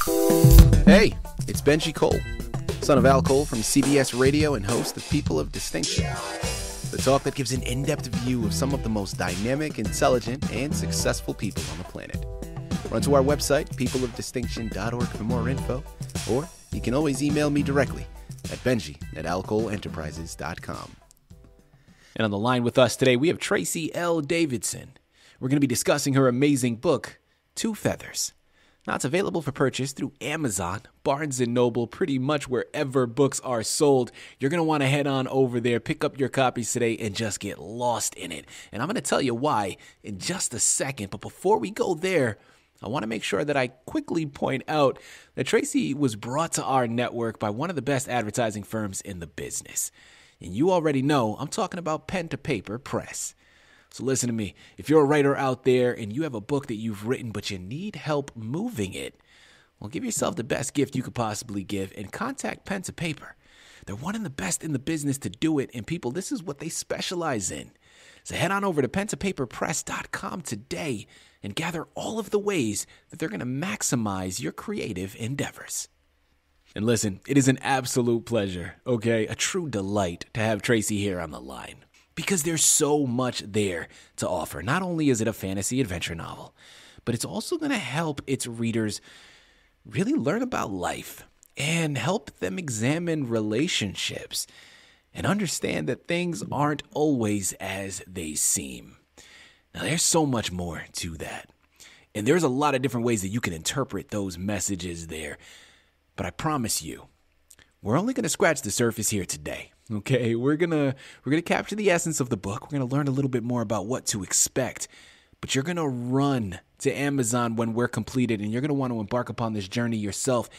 Hey, it's Benji Cole, son of Al Cole from CBS Radio and host of People of Distinction, the talk that gives an in-depth view of some of the most dynamic, intelligent, and successful people on the planet. Run to our website, peopleofdistinction.org for more info, or you can always email me directly at benji@alcoleenterprises.com. And on the line with us today, we have Tracie L. Davidson. We're going to be discussing her amazing book, Two Feathers. Now, it's available for purchase through Amazon, Barnes & Noble, pretty much wherever books are sold. You're going to want to head on over there, pick up your copies today, and just get lost in it. And I'm going to tell you why in just a second. But before we go there, I want to make sure that I quickly point out that Tracie was brought to our network by one of the best advertising firms in the business. And you already know I'm talking about Pen to Paper Press. So listen to me. If you're a writer out there and you have a book that you've written but you need help moving it, well, give yourself the best gift you could possibly give and contact Pen to Paper. They're one of the best in the business to do it, and people, this is what they specialize in. So head on over to pentopaperpress.com today and gather all of the ways that they're going to maximize your creative endeavors. And listen, it is an absolute pleasure, okay, a true delight to have Tracie here on the line. Because there's so much there to offer. Not only is it a fantasy adventure novel, but it's also going to help its readers really learn about life and help them examine relationships and understand that things aren't always as they seem. Now, there's so much more to that. And there's a lot of different ways that you can interpret those messages there. But I promise you, we're only going to scratch the surface here today. Okay, we're gonna capture the essence of the book. We're gonna learn a little bit more about what to expect. But you're gonna run to Amazon when we're completed, and you're gonna want to embark upon this journey yourself.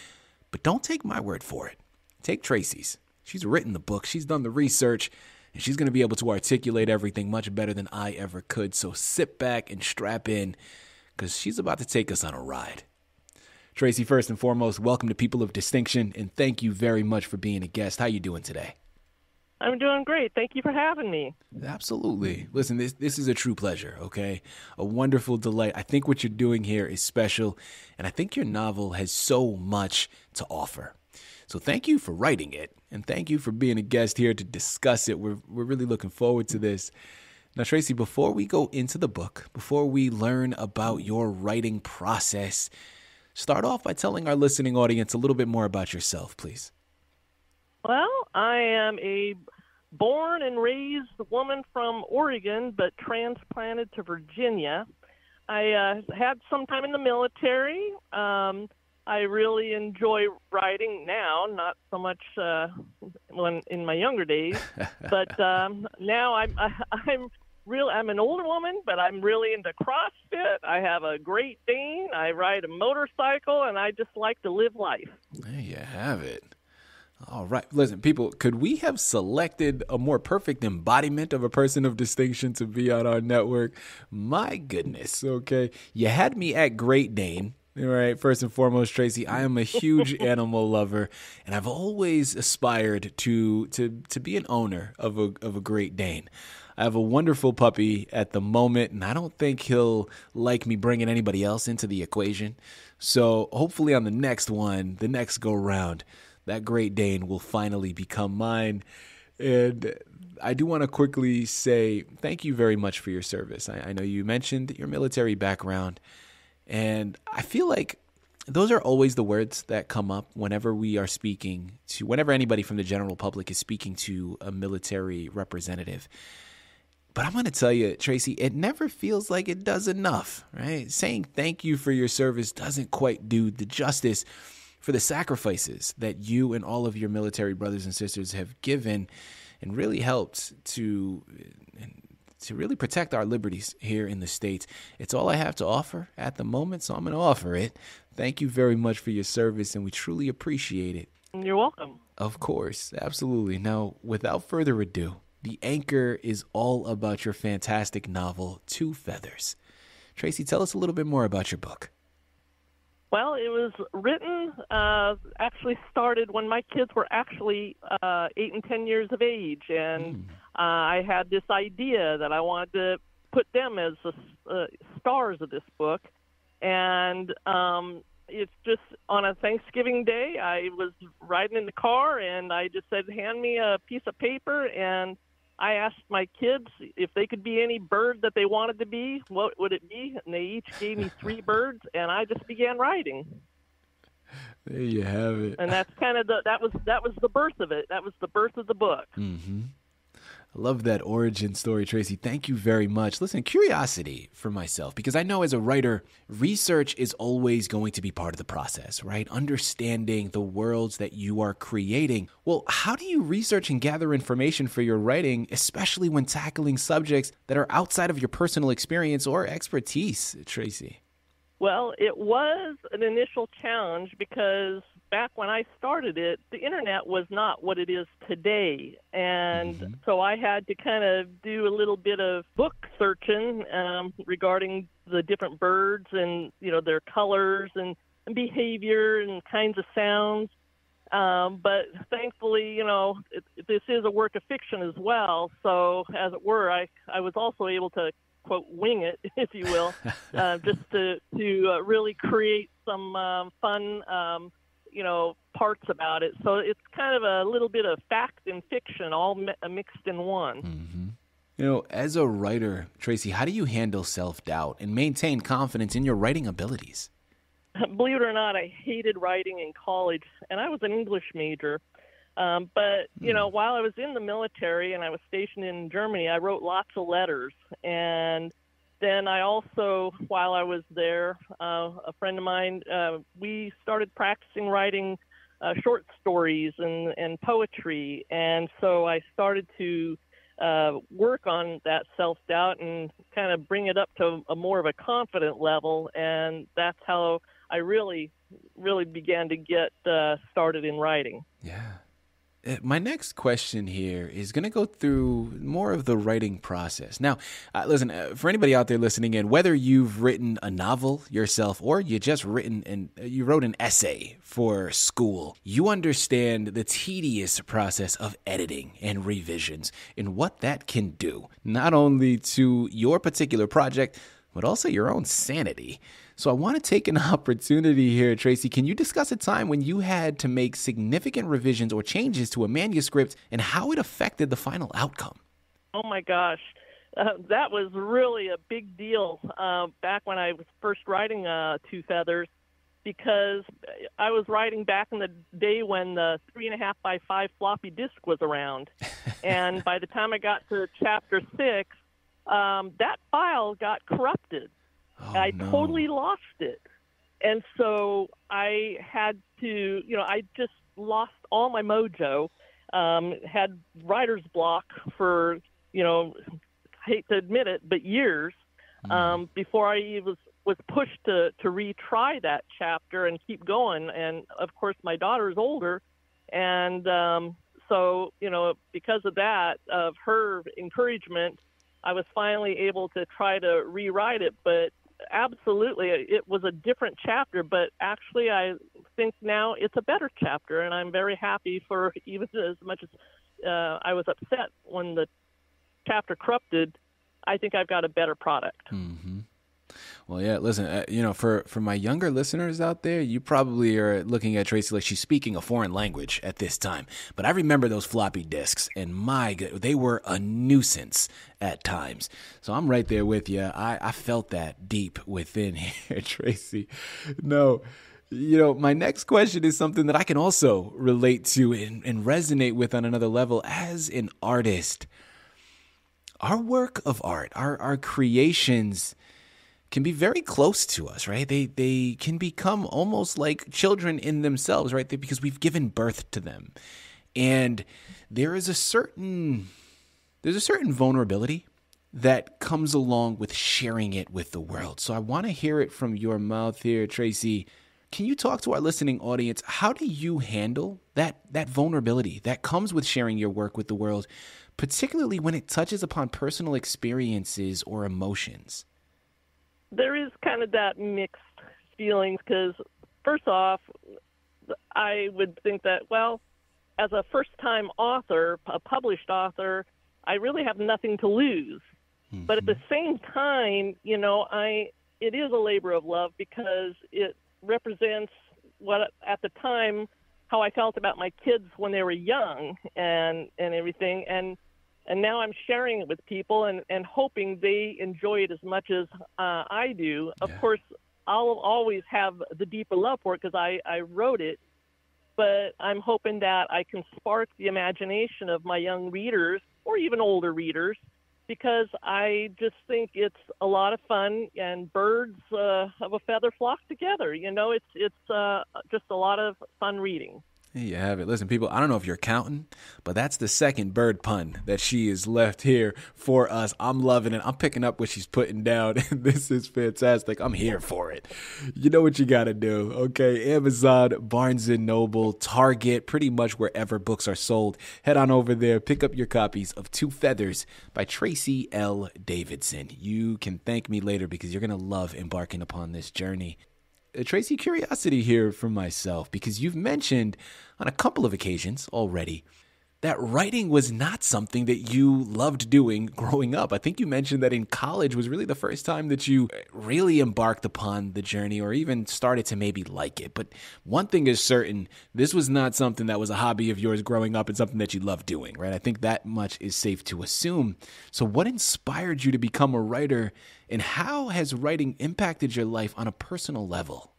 But don't take my word for it. Take Tracie's. She's written the book. She's done the research, and she's gonna be able to articulate everything much better than I ever could. So sit back and strap in, because she's about to take us on a ride. Tracie, first and foremost, welcome to People of Distinction, and thank you very much for being a guest. How you doing today? I'm doing great. Thank you for having me. Absolutely. Listen, this is a true pleasure, okay? A wonderful delight. I think what you're doing here is special, and I think your novel has so much to offer. So thank you for writing it, and thank you for being a guest here to discuss it. We're really looking forward to this. Now, Tracie, before we go into the book, before we learn about your writing process, start off by telling our listening audience a little bit more about yourself, please. Well, I am a born and raised woman from Oregon, but transplanted to Virginia. I had some time in the military. I really enjoy writing now, not so much when in my younger days. But now I'm an older woman, but I'm really into CrossFit. I have a Great Dane. I ride a motorcycle, and I just like to live life. There you have it. All right. Listen, people, could we have selected a more perfect embodiment of a person of distinction to be on our network? My goodness. Okay. You had me at Great Dane. All right. First and foremost, Tracie, I am a huge animal lover, and I've always aspired to be an owner of a Great Dane. I have a wonderful puppy at the moment, and I don't think he'll like me bringing anybody else into the equation. So hopefully on the next one, the next go round, that Great Dane will finally become mine. And I do want to quickly say thank you very much for your service. I know you mentioned your military background, and I feel like those are always the words that come up whenever whenever anybody from the general public is speaking to a military representative. But I'm going to tell you, Tracie, it never feels like it does enough, right? Saying thank you for your service doesn't quite do the justice for the sacrifices that you and all of your military brothers and sisters have given and really helped to really protect our liberties here in the States. It's all I have to offer at the moment, so I'm going to offer it. Thank you very much for your service, and we truly appreciate it. You're welcome. Of course, absolutely. Now, without further ado, the anchor is all about your fantastic novel, Two Feathers. Tracie, tell us a little bit more about your book. Well, it was written, actually started when my kids were actually 8 and 10 years of age, and I had this idea that I wanted to put them as the stars of this book, and It's just on a Thanksgiving day, I was riding in the car, and I just said, hand me a piece of paper, and I asked my kids if they could be any bird that they wanted to be, what would it be? And they each gave me 3 birds, and I just began writing. There you have it. And that's kind of that was the birth of it. That was the birth of the book. Mm-hmm. I love that origin story, Tracie. Thank you very much. Listen, curiosity for myself, because I know as a writer, research is always going to be part of the process, right? Understanding the worlds that you are creating. Well, how do you research and gather information for your writing, especially when tackling subjects that are outside of your personal experience or expertise, Tracie? Well, it was an initial challenge because back when I started it, the internet was not what it is today. And so I had to kind of do a little bit of book searching regarding the different birds and, their colors and behavior and kinds of sounds. But thankfully, this is a work of fiction as well. So as it were, I was also able to, quote, wing it, if you will, just to really create some fun parts about it. So it's kind of a little bit of fact and fiction all mixed in one. Mm-hmm. As a writer, Tracie, how do you handle self-doubt and maintain confidence in your writing abilities? Believe it or not, I hated writing in college, and I was an English major. But, while I was in the military and I was stationed in Germany, I wrote lots of letters. And then I also, while I was there, a friend of mine, we started practicing writing short stories and poetry. And so I started to work on that self-doubt and kind of bring it up to a more of a confident level. And that's how I really began to get started in writing. Yeah. My next question here is going to go through more of the writing process. Now, listen, for anybody out there listening in, whether you've written a novel yourself or you wrote an essay for school, you understand the tedious process of editing and revisions and what that can do, not only to your particular project, but also your own sanity. So I want to take an opportunity here, Tracie. Can you discuss a time when you had to make significant revisions or changes to a manuscript and how it affected the final outcome? Oh, my gosh. That was really a big deal back when I was first writing Two Feathers, because I was writing back in the day when the 3.5 by 5 floppy disk was around. And by the time I got to chapter 6, that file got corrupted. I totally lost it. And so I had to, I just lost all my mojo, had writer's block for, I hate to admit it, but years before I was pushed to retry that chapter and keep going. And, of course, my daughter is older. And so, because of that, of her encouragement, I was finally able to try to rewrite it. But absolutely, it was a different chapter, but actually I think now it's a better chapter, and I'm very happy for, even as much as I was upset when the chapter corrupted, I think I've got a better product. Mm-hmm. Well, yeah, listen, for my younger listeners out there, you probably are looking at Tracie like she's speaking a foreign language at this time. But I remember those floppy disks, and my God, they were a nuisance at times. So I'm right there with you. I felt that deep within here, Tracie. No, my next question is something that I can also relate to and resonate with on another level as an artist. Our work of art, our creations can be very close to us, right? They can become almost like children in themselves, right? Because we've given birth to them. And there's a certain vulnerability that comes along with sharing it with the world. So I want to hear it from your mouth here, Tracie. Can you talk to our listening audience? How do you handle that vulnerability that comes with sharing your work with the world, particularly when it touches upon personal experiences or emotions? There is kind of that mixed feelings because, first off, I would think that, well, as a first-time author, a published author, I really have nothing to lose. Mm-hmm. But at the same time, it is a labor of love because it represents what at the time how I felt about my kids when they were young and everything. And now I'm sharing it with people and hoping they enjoy it as much as I do. Of course, I'll always have the deeper love for it because I wrote it. But I'm hoping that I can spark the imagination of my young readers or even older readers, because I just think it's a lot of fun, and birds of a feather flock together. You know, it's just a lot of fun reading. There you have it. Listen, people, I don't know if you're counting, but that's the second bird pun that she has left here for us. I'm loving it. I'm picking up what she's putting down. This is fantastic. I'm here for it. You know what you got to do, okay? Amazon, Barnes & Noble, Target, pretty much wherever books are sold. Head on over there. Pick up your copies of Two Feathers by Tracie L. Davidson. You can thank me later because you're going to love embarking upon this journey. Tracie, curiosity here from myself, because you've mentioned on a couple of occasions already that writing was not something that you loved doing growing up. I think you mentioned that in college was really the first time that you really embarked upon the journey or even started to maybe like it. But one thing is certain, this was not something that was a hobby of yours growing up and something that you loved doing, right? I think that much is safe to assume. So what inspired you to become a writer, and how has writing impacted your life on a personal level?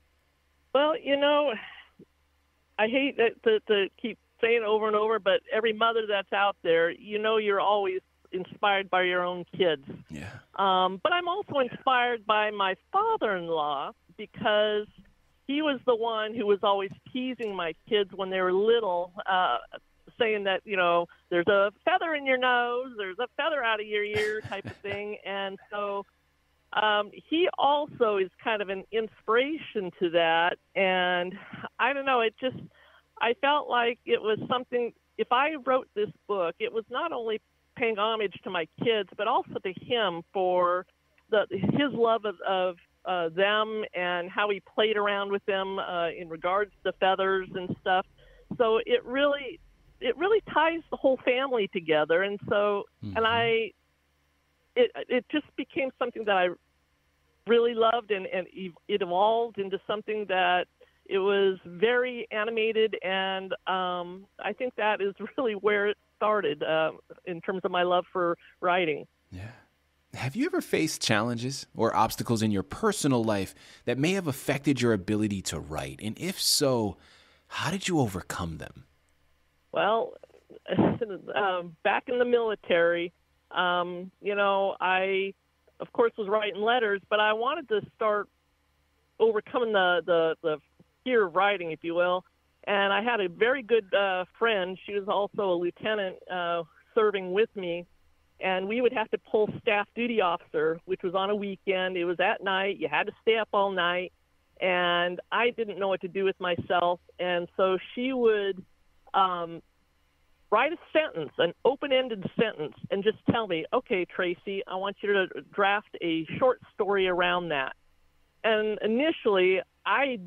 Well, you know, I hate to keep saying it over and over, but every mother that's out there, you know, you're always inspired by your own kids. Yeah. But I'm also inspired by my father-in-law, because he was the one who was always teasing my kids when they were little, saying that, you know, there's a feather in your nose, there's a feather out of your ear type of thing. And so he also is kind of an inspiration to that. And I don't know, I felt like it was something, if I wrote this book, it was not only paying homage to my kids, but also to him for his love of them and how he played around with them in regards to feathers and stuff. So it really ties the whole family together. And so, and it just became something that I really loved, and it evolved into something that it was very animated, and I think that is really where it started in terms of my love for writing. Yeah. Have you ever faced challenges or obstacles in your personal life that may have affected your ability to write? And if so, how did you overcome them? Well, back in the military, you know, I, of course, was writing letters, but I wanted to start overcoming the fear of writing, if you will. And I had a very good friend. She was also a lieutenant serving with me. And we would have to pull staff duty officer, which was on a weekend. It was at night. You had to stay up all night. And I didn't know what to do with myself. And so she would write a sentence, an open-ended sentence, and just tell me, okay, Tracie, I want you to draft a short story around that. And initially, I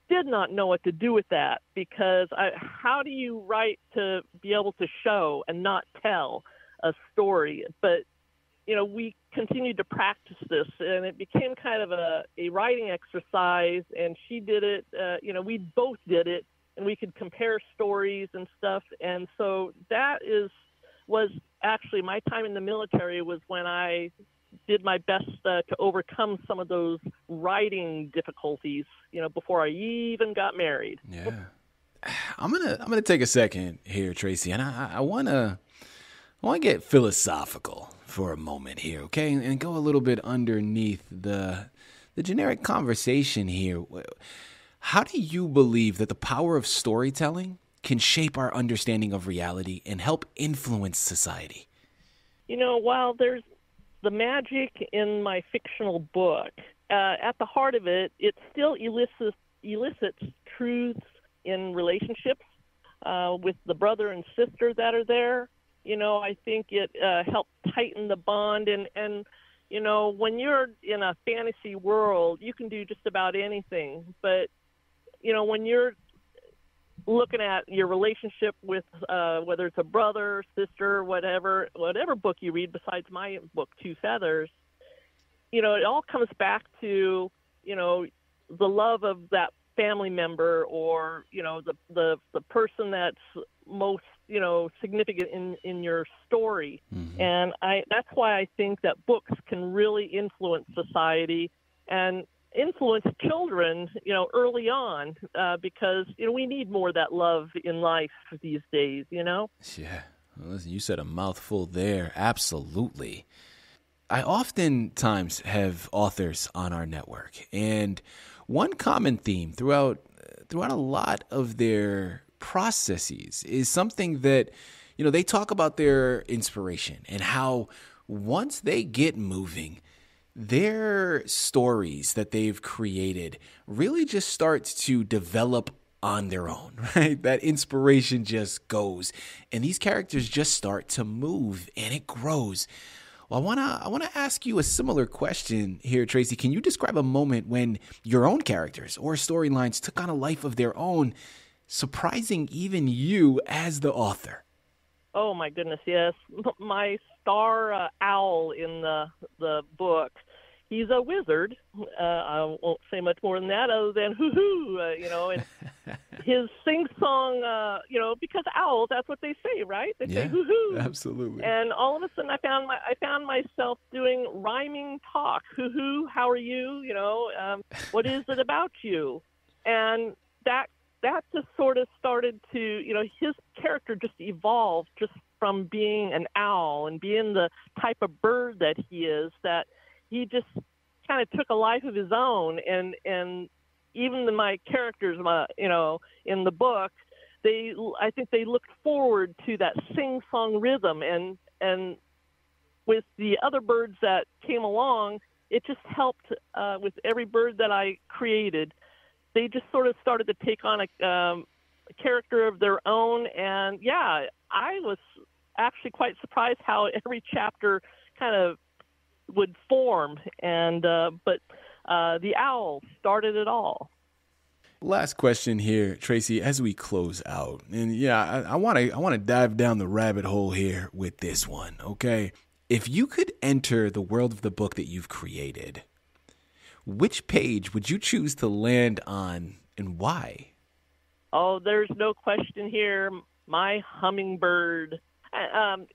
did not know what to do with that, because how do you write to be able to show and not tell a story? But, you know, we continued to practice this, and it became kind of a writing exercise, and she did it, you know, we both did it, and we could compare stories and stuff. And so that was actually my time in the military was when I did my best to overcome some of those writing difficulties, you know, before I even got married. Yeah. I'm gonna take a second here, Tracie, and I wanna get philosophical for a moment here, okay? And go a little bit underneath the generic conversation here. How do you believe that the power of storytelling can shape our understanding of reality and help influence society? You know, while there's the magic in my fictional book, at the heart of it, it still elicits truths in relationships with the brother and sister that are there. You know, I think it helped tighten the bond. And, you know, when you're in a fantasy world, you can do just about anything. But, you know, when you're looking at your relationship with whether it's a brother, sister, whatever book you read besides my book, Two Feathers, you know, it all comes back to, you know, the love of that family member, or the person that's most significant in your story. Mm-hmm. And that's why I think that books can really influence society and influence children early on, because we need more of that love in life these days. Yeah, well, listen, you said a mouthful there. Absolutely. I oftentimes have authors on our network, and one common theme throughout a lot of their processes is something that, they talk about their inspiration and how once they get moving, their stories that they've created really just starts to develop on their own, right? That inspiration just goes, and these characters just start to move, and it grows. Well, I wanna ask you a similar question here, Tracie. Can you describe a moment when your own characters or storylines took on a life of their own, surprising even you as the author? Oh my goodness, yes. My star owl in the book, he's a wizard. I won't say much more than that, other than hoo-hoo, and his sing-song, because owls, that's what they say, right? They say hoo-hoo. Absolutely. And all of a sudden I found myself doing rhyming talk. Hoo-hoo, how are you? What is it about you? And that just sort of started to, his character just evolved just from being an owl and being the type of bird that he is, that he just kind of took a life of his own. And even my characters, in the book, I think they looked forward to that sing-song rhythm. And with the other birds that came along, it just helped with every bird that I created. They just sort of started to take on a character of their own. And, yeah, I was actually quite surprised how every chapter kind of would form. And but the owl started it all. Last question here, Tracie, as we close out. And, I want to dive down the rabbit hole here with this one, okay? If you could enter the world of the book that you've created, which page would you choose to land on, and why? Oh, there's no question here. My hummingbird.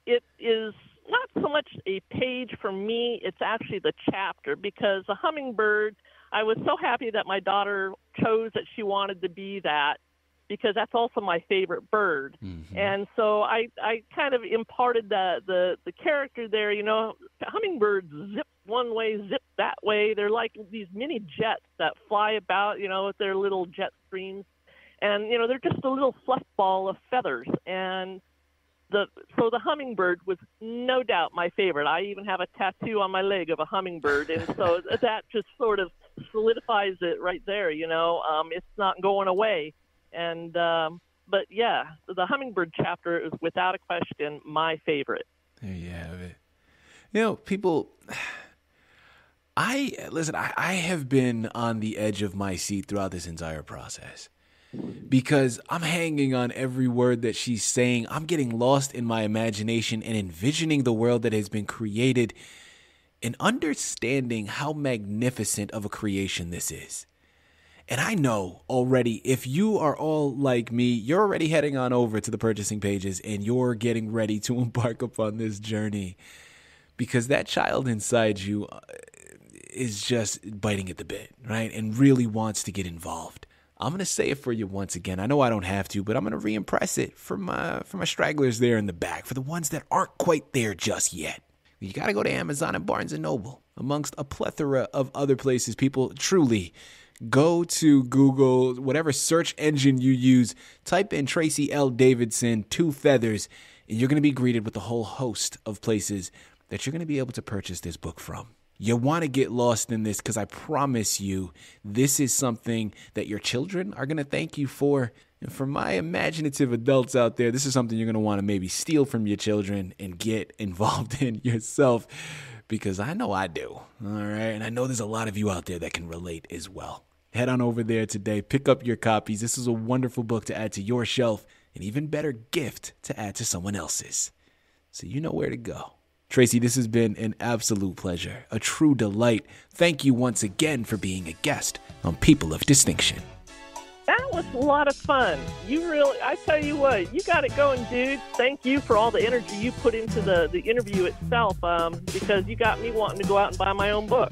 It is not so much a page for me. It's actually the chapter, because a hummingbird, I was so happy that my daughter chose that she wanted to be that, because that's also my favorite bird. Mm-hmm. And so I kind of imparted the character there. Hummingbirds zip one way, zip that way. They're like these mini jets that fly about, with their little jet streams. And, they're just a little fluff ball of feathers. And so the hummingbird was no doubt my favorite. I even have a tattoo on my leg of a hummingbird. And so that just sort of solidifies it right there. It's not going away. And but yeah, the hummingbird chapter is without a question my favorite. There you have it. People, I have been on the edge of my seat throughout this entire process, because I'm hanging on every word that she's saying. I'm getting lost in my imagination and envisioning the world that has been created, and understanding how magnificent of a creation this is. And I know already, if you are all like me, you're already heading on over to the purchasing pages and you're getting ready to embark upon this journey, because that child inside you is just biting at the bit, right? And really wants to get involved. I'm going to say it for you once again. I know I don't have to, but I'm going to re-impress it for my stragglers there in the back, for the ones that aren't quite there just yet. You got to go to Amazon and Barnes & Noble, amongst a plethora of other places. People, truly, go to Google, whatever search engine you use, type in Tracie L. Davidson, Two Feathers, and you're going to be greeted with a whole host of places that you're going to be able to purchase this book from. You want to get lost in this, because I promise you, this is something that your children are going to thank you for. And for my imaginative adults out there, this is something you're going to want to maybe steal from your children and get involved in yourself, because I know I do. All right. And I know there's a lot of you out there that can relate as well. Head on over there today. Pick up your copies. This is a wonderful book to add to your shelf, an even better gift to add to someone else's. So you know where to go. Tracie, this has been an absolute pleasure, a true delight. Thank you once again for being a guest on People of Distinction. That was a lot of fun. I tell you what, you got it going, dude. Thank you for all the energy you put into the interview itself, because you got me wanting to go out and buy my own book.